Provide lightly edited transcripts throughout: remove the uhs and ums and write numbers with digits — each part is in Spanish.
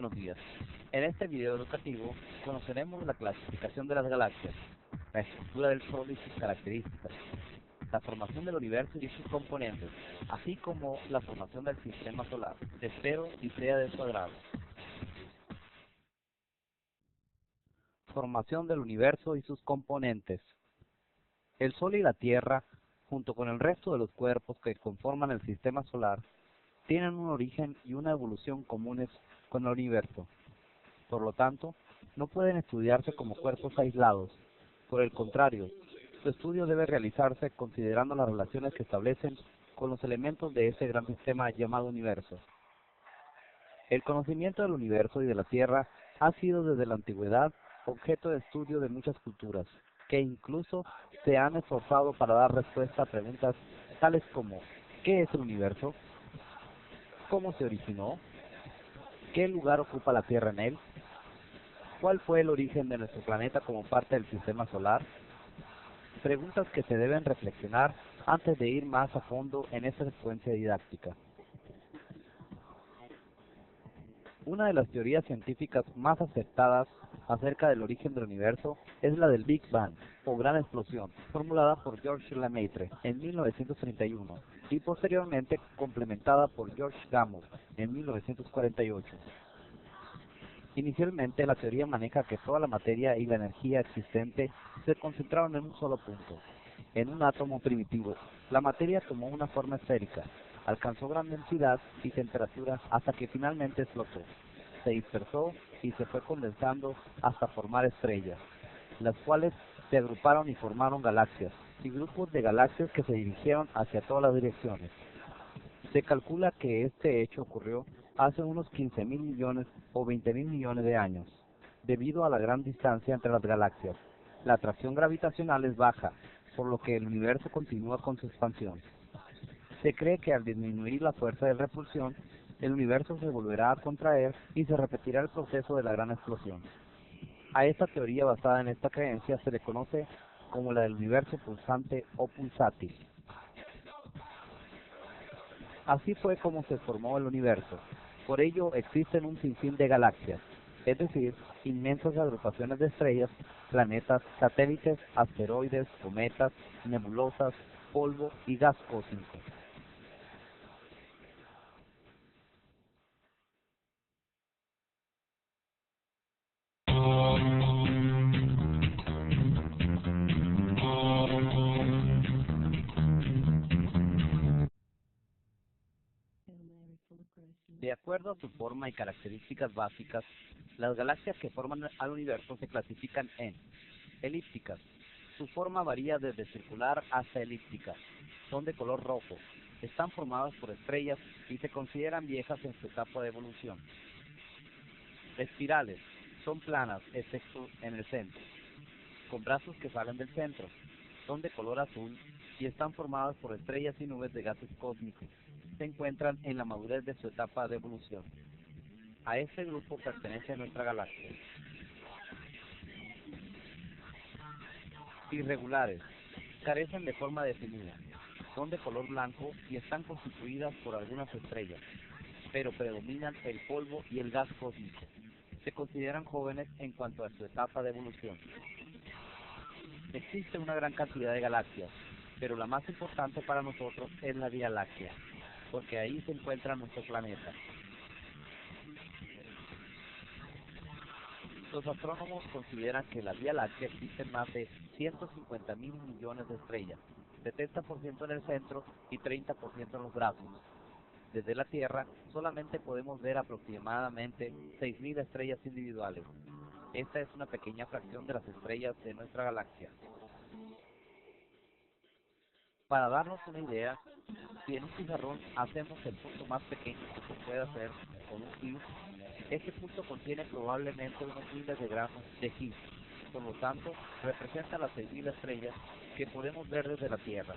buenos días. En este video educativo conoceremos la clasificación de las galaxias, la estructura del Sol y sus características, la formación del universo y sus componentes, así como la formación del sistema solar. Espero y sea de su agrado. Formación del universo y sus componentes. El Sol y la Tierra, junto con el resto de los cuerpos que conforman el sistema solar, tienen un origen y una evolución comunes con el universo. Por lo tanto, no pueden estudiarse como cuerpos aislados. Por el contrario, su estudio debe realizarse considerando las relaciones que establecen con los elementos de ese gran sistema llamado universo. El conocimiento del universo y de la Tierra ha sido desde la antigüedad objeto de estudio de muchas culturas, que incluso se han esforzado para dar respuesta a preguntas tales como ¿qué es el universo? ¿Cómo se originó? ¿Qué lugar ocupa la Tierra en él? ¿Cuál fue el origen de nuestro planeta como parte del sistema solar? Preguntas que se deben reflexionar antes de ir más a fondo en esta secuencia didáctica. Una de las teorías científicas más aceptadas acerca del origen del universo es la del Big Bang, o Gran Explosión, formulada por Georges Lemaitre en 1931 y posteriormente complementada por George Gamow en 1948. Inicialmente, la teoría maneja que toda la materia y la energía existente se concentraron en un solo punto, en un átomo primitivo. La materia tomó una forma esférica, alcanzó gran densidad y temperatura hasta que finalmente explotó. Se dispersó y se fue condensando hasta formar estrellas, las cuales se agruparon y formaron galaxias, y grupos de galaxias que se dirigieron hacia todas las direcciones. Se calcula que este hecho ocurrió hace unos 15.000 millones o 20.000 millones de años. Debido a la gran distancia entre las galaxias, la atracción gravitacional es baja, por lo que el universo continúa con su expansión. Se cree que al disminuir la fuerza de repulsión, el universo se volverá a contraer y se repetirá el proceso de la gran explosión. A esta teoría basada en esta creencia se le conoce como la del universo pulsante o pulsátil. Así fue como se formó el universo. Por ello existen un sinfín de galaxias, es decir, inmensas agrupaciones de estrellas, planetas, satélites, asteroides, cometas, nebulosas, polvo y gas cósmico. De acuerdo a su forma y características básicas, las galaxias que forman al universo se clasifican en elípticas. Su forma varía desde circular hasta elíptica. Son de color rojo. Están formadas por estrellas y se consideran viejas en su etapa de evolución. Espirales. Son planas, excepto en el centro, con brazos que salen del centro. Son de color azul y están formadas por estrellas y nubes de gases cósmicos. Se encuentran en la madurez de su etapa de evolución. A este grupo pertenece nuestra galaxia. Irregulares. Carecen de forma definida. Son de color blanco y están constituidas por algunas estrellas, pero predominan el polvo y el gas cósmico. Se consideran jóvenes en cuanto a su etapa de evolución. Existe una gran cantidad de galaxias, pero la más importante para nosotros es la Vía Láctea, porque ahí se encuentra nuestro planeta. Los astrónomos consideran que en la Vía Láctea existen más de 150.000 millones de estrellas, 70% en el centro y 30% en los brazos. Desde la Tierra solamente podemos ver aproximadamente 6.000 estrellas individuales. Esta es una pequeña fracción de las estrellas de nuestra galaxia. Para darnos una idea, si en un pizarrón hacemos el punto más pequeño que se puede hacer con un Higgs, este punto contiene probablemente unos miles de gramos de Higgs. Por lo tanto, representa las 6.000 estrellas que podemos ver desde la Tierra.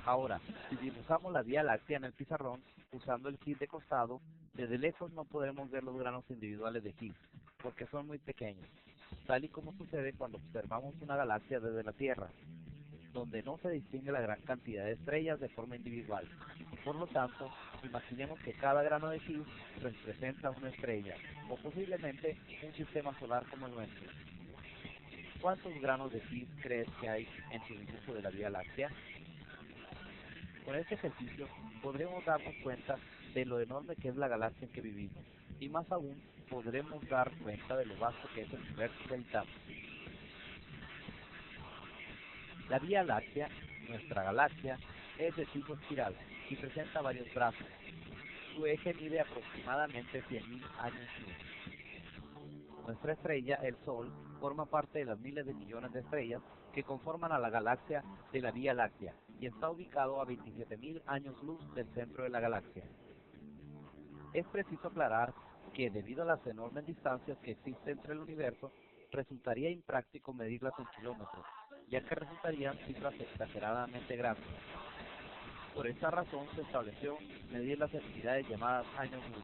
Ahora, si dibujamos la Vía Láctea en el pizarrón, usando el Higgs de costado, desde lejos no podremos ver los granos individuales de Higgs, porque son muy pequeños, tal y como sucede cuando observamos una galaxia desde la Tierra, donde no se distingue la gran cantidad de estrellas de forma individual. Por lo tanto, Imaginemos que cada grano de Higgs representa una estrella, o posiblemente un sistema solar como el nuestro. ¿Cuántos granos de Higgs crees que hay en tu dibujo de la Vía Láctea? Con este ejercicio podremos darnos cuenta de lo enorme que es la galaxia en que vivimos, y más aún podremos dar cuenta de lo vasto que es el universo que habitamos. La Vía Láctea, nuestra galaxia, es de tipo espiral y presenta varios brazos. Su eje mide aproximadamente 100.000 años luz. Nuestra estrella, el Sol, forma parte de las miles de millones de estrellas que conforman a la galaxia de la Vía Láctea y está ubicado a 27.000 años luz del centro de la galaxia. Es preciso aclarar que debido a las enormes distancias que existen entre el universo, resultaría impráctico medirlas en kilómetros, ya que resultarían cifras exageradamente grandes. Por esta razón se estableció medir las velocidades llamadas años luz.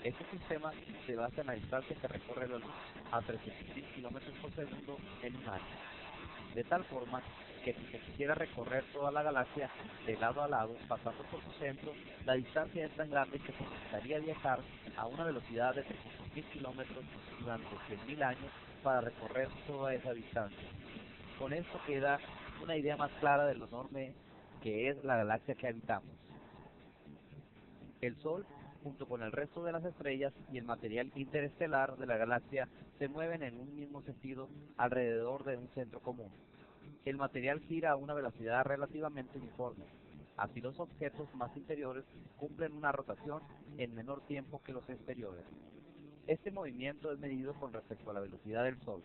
Este sistema se basa en la distancia que recorre la luz a 300.000 kilómetros por segundo en un año, de tal forma que si se quisiera recorrer toda la galaxia de lado a lado, pasando por su centro, la distancia es tan grande que se necesitaría viajar a una velocidad de 300.000 kilómetros durante 100.000 años para recorrer toda esa distancia. Con esto queda una idea más clara de lo enorme que es la galaxia que habitamos. El Sol, junto con el resto de las estrellas y el material interestelar de la galaxia, se mueven en un mismo sentido alrededor de un centro común. El material gira a una velocidad relativamente uniforme. Así los objetos más interiores cumplen una rotación en menor tiempo que los exteriores. Este movimiento es medido con respecto a la velocidad del Sol,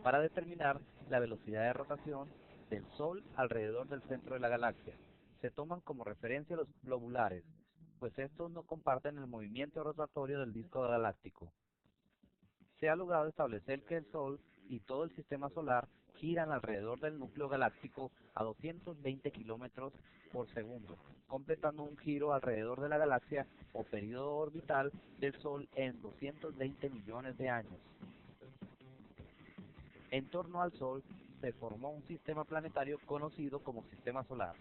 para determinar la velocidad de rotación del Sol alrededor del centro de la galaxia. Se toman como referencia los globulares, pues estos no comparten el movimiento rotatorio del disco galáctico. Se ha logrado establecer que el Sol y todo el sistema solar giran alrededor del núcleo galáctico a 220 kilómetros por segundo, completando un giro alrededor de la galaxia o período orbital del Sol en 220 millones de años. En torno al Sol se formó un sistema planetario conocido como Sistema Solar,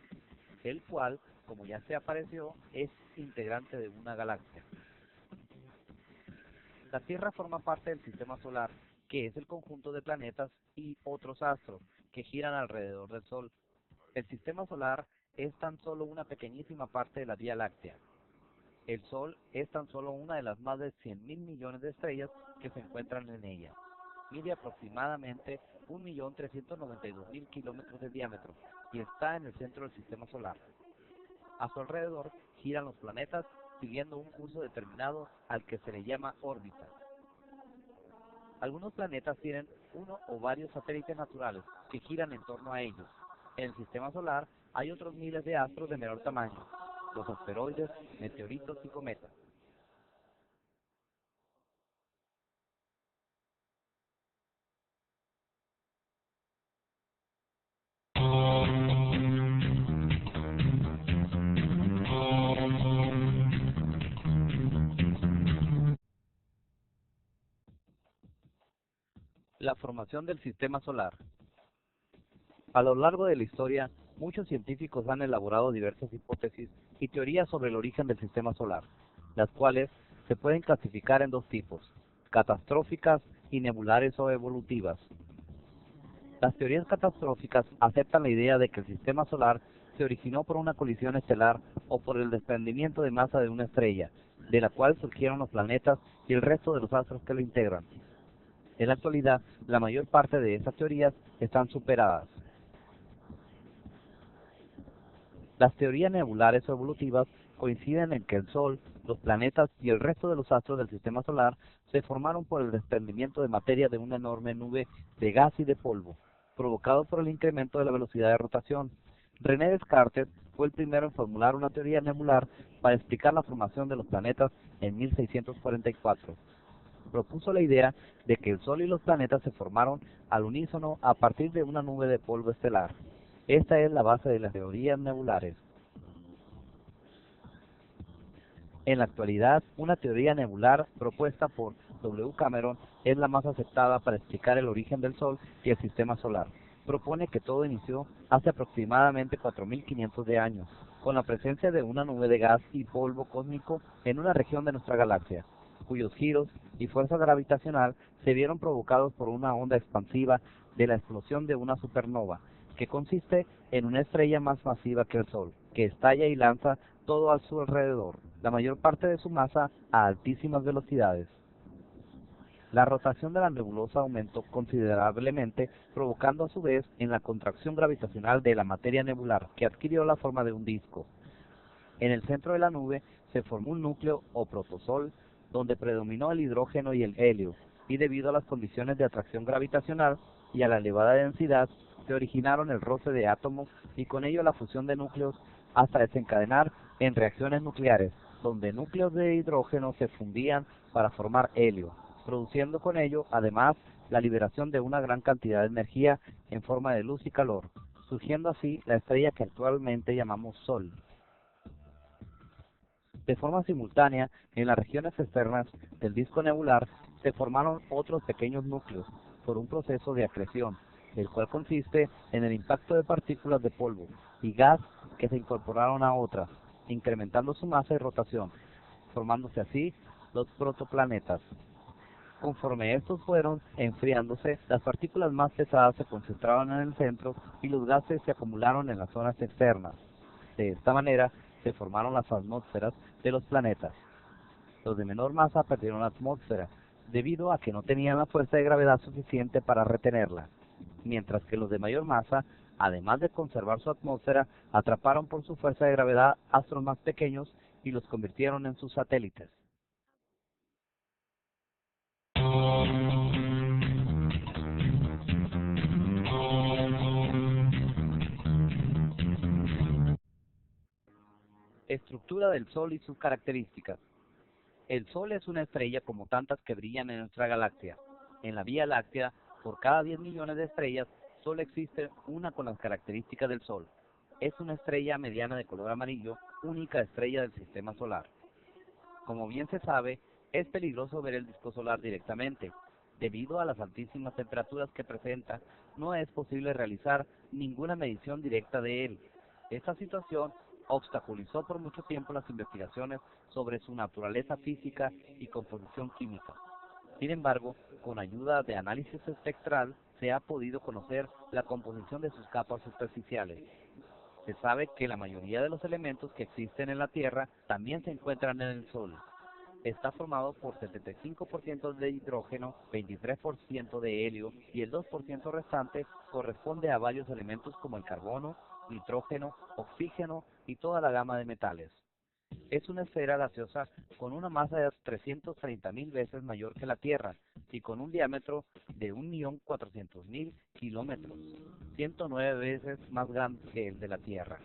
el cual, como ya se apareció, es integrante de una galaxia. La Tierra forma parte del Sistema Solar, que es el conjunto de planetas y otros astros que giran alrededor del Sol. El Sistema Solar es tan solo una pequeñísima parte de la Vía Láctea. El Sol es tan solo una de las más de 100.000 millones de estrellas que se encuentran en ella. Mide aproximadamente 1.392.000 kilómetros de diámetro y está en el centro del Sistema Solar. A su alrededor giran los planetas siguiendo un curso determinado al que se le llama órbita. Algunos planetas tienen uno o varios satélites naturales que giran en torno a ellos. En el Sistema Solar hay otros miles de astros de menor tamaño, los asteroides, meteoritos y cometas. La formación del Sistema Solar. A lo largo de la historia, muchos científicos han elaborado diversas hipótesis y teorías sobre el origen del Sistema Solar, las cuales se pueden clasificar en dos tipos: catastróficas y nebulares o evolutivas. Las teorías catastróficas aceptan la idea de que el Sistema Solar se originó por una colisión estelar o por el desprendimiento de masa de una estrella, de la cual surgieron los planetas y el resto de los astros que lo integran. En la actualidad, la mayor parte de estas teorías están superadas. Las teorías nebulares o evolutivas coinciden en que el Sol, los planetas y el resto de los astros del Sistema Solar se formaron por el desprendimiento de materia de una enorme nube de gas y de polvo, provocado por el incremento de la velocidad de rotación. René Descartes fue el primero en formular una teoría nebular para explicar la formación de los planetas en 1644. Propuso la idea de que el Sol y los planetas se formaron al unísono a partir de una nube de polvo estelar. Esta es la base de las teorías nebulares. En la actualidad, una teoría nebular propuesta por W. Cameron es la más aceptada para explicar el origen del Sol y el Sistema Solar. Propone que todo inició hace aproximadamente 4.500 de años. con la presencia de una nube de gas y polvo cósmico en una región de nuestra galaxia, cuyos giros y fuerza gravitacional se vieron provocados por una onda expansiva de la explosión de una supernova, que consiste en una estrella más masiva que el Sol, que estalla y lanza todo a su alrededor, la mayor parte de su masa a altísimas velocidades. La rotación de la nebulosa aumentó considerablemente, provocando a su vez en la contracción gravitacional de la materia nebular, que adquirió la forma de un disco. En el centro de la nube se formó un núcleo o protosol, donde predominó el hidrógeno y el helio, y debido a las condiciones de atracción gravitacional y a la elevada densidad, se originaron el roce de átomos y con ello la fusión de núcleos hasta desencadenar en reacciones nucleares, donde núcleos de hidrógeno se fundían para formar helio, produciendo con ello, además, la liberación de una gran cantidad de energía en forma de luz y calor, surgiendo así la estrella que actualmente llamamos Sol. De forma simultánea, en las regiones externas del disco nebular se formaron otros pequeños núcleos por un proceso de acreción, el cual consiste en el impacto de partículas de polvo y gas que se incorporaron a otras, incrementando su masa y rotación, formándose así los protoplanetas. Conforme estos fueron enfriándose, las partículas más pesadas se concentraron en el centro y los gases se acumularon en las zonas externas. De esta manera se formaron las atmósferas de los planetas. Los de menor masa perdieron la atmósfera, debido a que no tenían la fuerza de gravedad suficiente para retenerla, mientras que los de mayor masa, además de conservar su atmósfera, atraparon por su fuerza de gravedad astros más pequeños y los convirtieron en sus satélites. Estructura del Sol y sus características. El Sol es una estrella como tantas que brillan en nuestra galaxia. En la Vía Láctea, por cada 10 millones de estrellas, solo existe una con las características del Sol. Es una estrella mediana de color amarillo, única estrella del sistema solar. Como bien se sabe, es peligroso ver el disco solar directamente. Debido a las altísimas temperaturas que presenta, no es posible realizar ninguna medición directa de él. Esta situación obstaculizó por mucho tiempo las investigaciones sobre su naturaleza física y composición química. Sin embargo, con ayuda de análisis espectral, se ha podido conocer la composición de sus capas superficiales. Se sabe que la mayoría de los elementos que existen en la Tierra también se encuentran en el Sol. Está formado por 75% de hidrógeno, 23% de helio y el 2% restante corresponde a varios elementos como el carbono, nitrógeno, oxígeno y toda la gama de metales. Es una esfera gaseosa con una masa de 330.000 veces mayor que la Tierra y con un diámetro de 1.400.000 kilómetros, 109 veces más grande que el de la Tierra.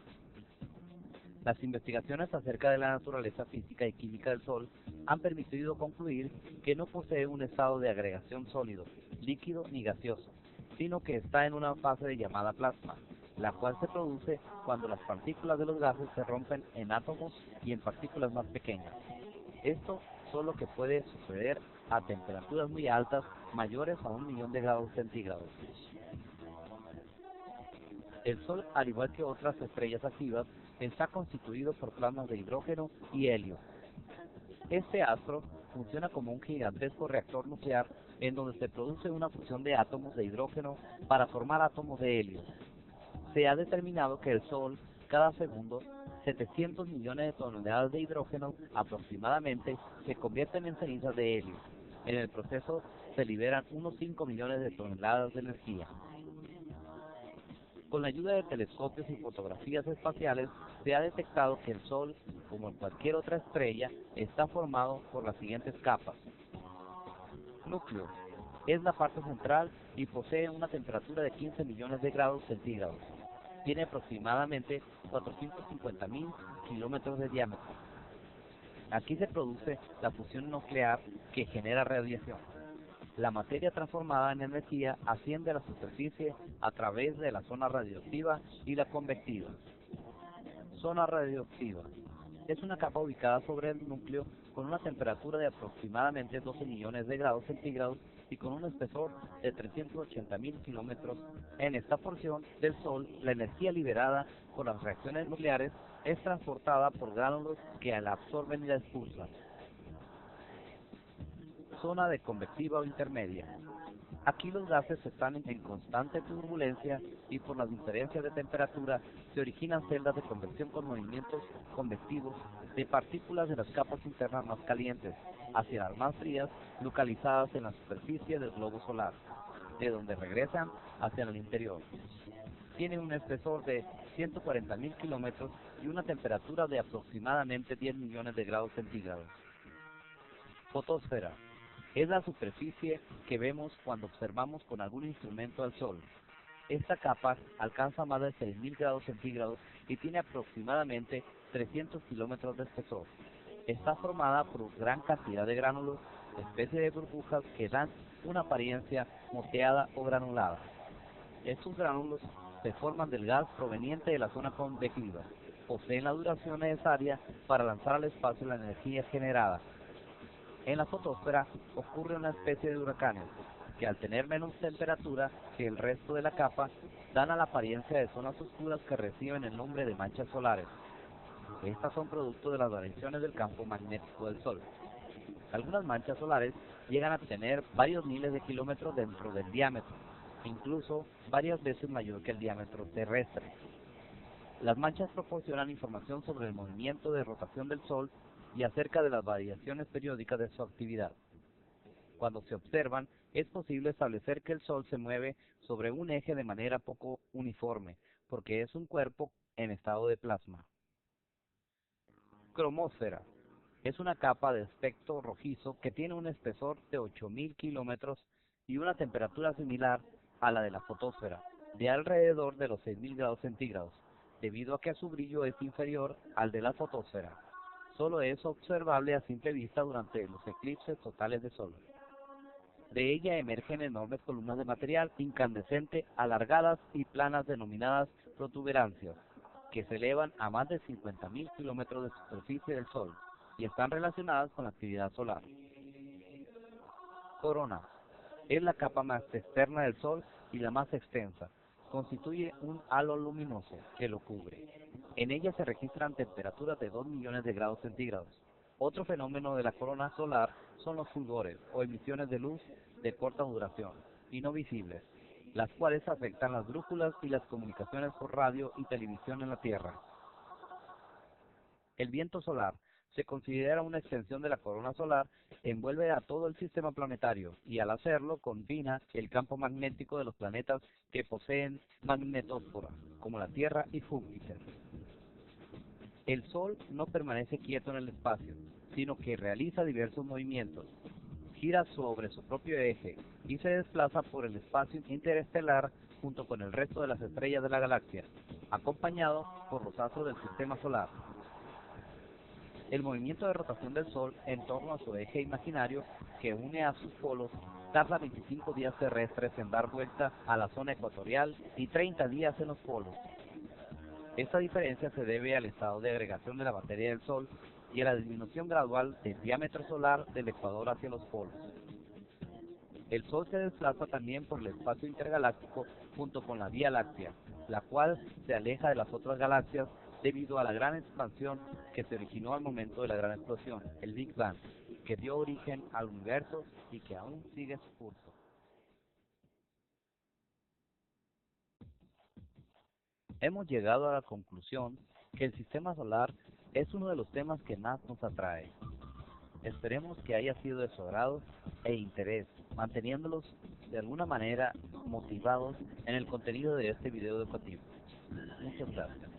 Las investigaciones acerca de la naturaleza física y química del Sol han permitido concluir que no posee un estado de agregación sólido, líquido ni gaseoso, sino que está en una fase llamada plasma, la cual se produce cuando las partículas de los gases se rompen en átomos y en partículas más pequeñas. Esto solo que puede suceder a temperaturas muy altas, mayores a 1.000.000 de grados centígrados. El Sol, al igual que otras estrellas activas, está constituido por plasmas de hidrógeno y helio. Este astro funciona como un gigantesco reactor nuclear en donde se produce una fusión de átomos de hidrógeno para formar átomos de helio. Se ha determinado que el Sol, cada segundo, 700 millones de toneladas de hidrógeno aproximadamente se convierten en cenizas de helio. En el proceso se liberan unos 5 millones de toneladas de energía. Con la ayuda de telescopios y fotografías espaciales se ha detectado que el Sol, como en cualquier otra estrella, está formado por las siguientes capas. Núcleo. Es la parte central y posee una temperatura de 15 millones de grados centígrados. Tiene aproximadamente 450.000 kilómetros de diámetro. Aquí se produce la fusión nuclear que genera radiación. La materia transformada en energía asciende a la superficie a través de la zona radioactiva y la convectiva. Zona radioactiva. Es una capa ubicada sobre el núcleo con una temperatura de aproximadamente 12 millones de grados centígrados y con un espesor de 380.000 kilómetros. En esta porción del Sol, la energía liberada por las reacciones nucleares es transportada por gránulos que la absorben y la expulsan. Zona de convectiva o intermedia. Aquí los gases están en constante turbulencia y por las diferencias de temperatura se originan celdas de convección con movimientos convectivos de partículas de las capas internas más calientes hacia las más frías localizadas en la superficie del globo solar, de donde regresan hacia el interior. Tiene un espesor de 140.000 kilómetros y una temperatura de aproximadamente 10 millones de grados centígrados. Fotosfera. Es la superficie que vemos cuando observamos con algún instrumento al Sol. Esta capa alcanza más de 6.000 grados centígrados y tiene aproximadamente 300 kilómetros de espesor. Está formada por gran cantidad de gránulos, especie de burbujas que dan una apariencia moteada o granulada. Estos gránulos se forman del gas proveniente de la zona convectiva. Poseen la duración necesaria para lanzar al espacio la energía generada. En la fotosfera ocurre una especie de huracanes, que al tener menos temperatura que el resto de la capa, dan a la apariencia de zonas oscuras que reciben el nombre de manchas solares. Estas son producto de las variaciones del campo magnético del Sol. Algunas manchas solares llegan a tener varios miles de kilómetros dentro del diámetro, incluso varias veces mayor que el diámetro terrestre. Las manchas proporcionan información sobre el movimiento de rotación del Sol y acerca de las variaciones periódicas de su actividad. Cuando se observan, es posible establecer que el Sol se mueve sobre un eje de manera poco uniforme, porque es un cuerpo en estado de plasma. Cromósfera. Es una capa de aspecto rojizo que tiene un espesor de 8.000 kilómetros y una temperatura similar a la de la fotosfera, de alrededor de los 6.000 grados centígrados, debido a que su brillo es inferior al de la fotosfera. Solo es observable a simple vista durante los eclipses totales de Sol. De ella emergen enormes columnas de material incandescente alargadas y planas denominadas protuberancias, que se elevan a más de 50.000 kilómetros de superficie del Sol y están relacionadas con la actividad solar. Corona. Es la capa más externa del Sol y la más extensa. Constituye un halo luminoso que lo cubre. En ella se registran temperaturas de 2 millones de grados centígrados. Otro fenómeno de la corona solar son los fulgores o emisiones de luz de corta duración y no visibles, las cuales afectan las brújulas y las comunicaciones por radio y televisión en la Tierra. El viento solar se considera una extensión de la corona solar, envuelve a todo el sistema planetario y al hacerlo confina el campo magnético de los planetas que poseen magnetósfera, como la Tierra y Júpiter. El Sol no permanece quieto en el espacio, sino que realiza diversos movimientos. Gira sobre su propio eje y se desplaza por el espacio interestelar junto con el resto de las estrellas de la galaxia, acompañado por los astros del sistema solar. El movimiento de rotación del Sol en torno a su eje imaginario, que une a sus polos, tarda 25 días terrestres en dar vuelta a la zona ecuatorial y 30 días en los polos. Esta diferencia se debe al estado de agregación de la materia del Sol y a la disminución gradual del diámetro solar del ecuador hacia los polos. El Sol se desplaza también por el espacio intergaláctico junto con la Vía Láctea, la cual se aleja de las otras galaxias debido a la gran expansión que se originó al momento de la gran explosión, el Big Bang, que dio origen al universo y que aún sigue su curso. Hemos llegado a la conclusión que el sistema solar es uno de los temas que más nos atrae. Esperemos que haya sido de su agrado e interés, manteniéndolos de alguna manera motivados en el contenido de este video educativo. Muchas gracias.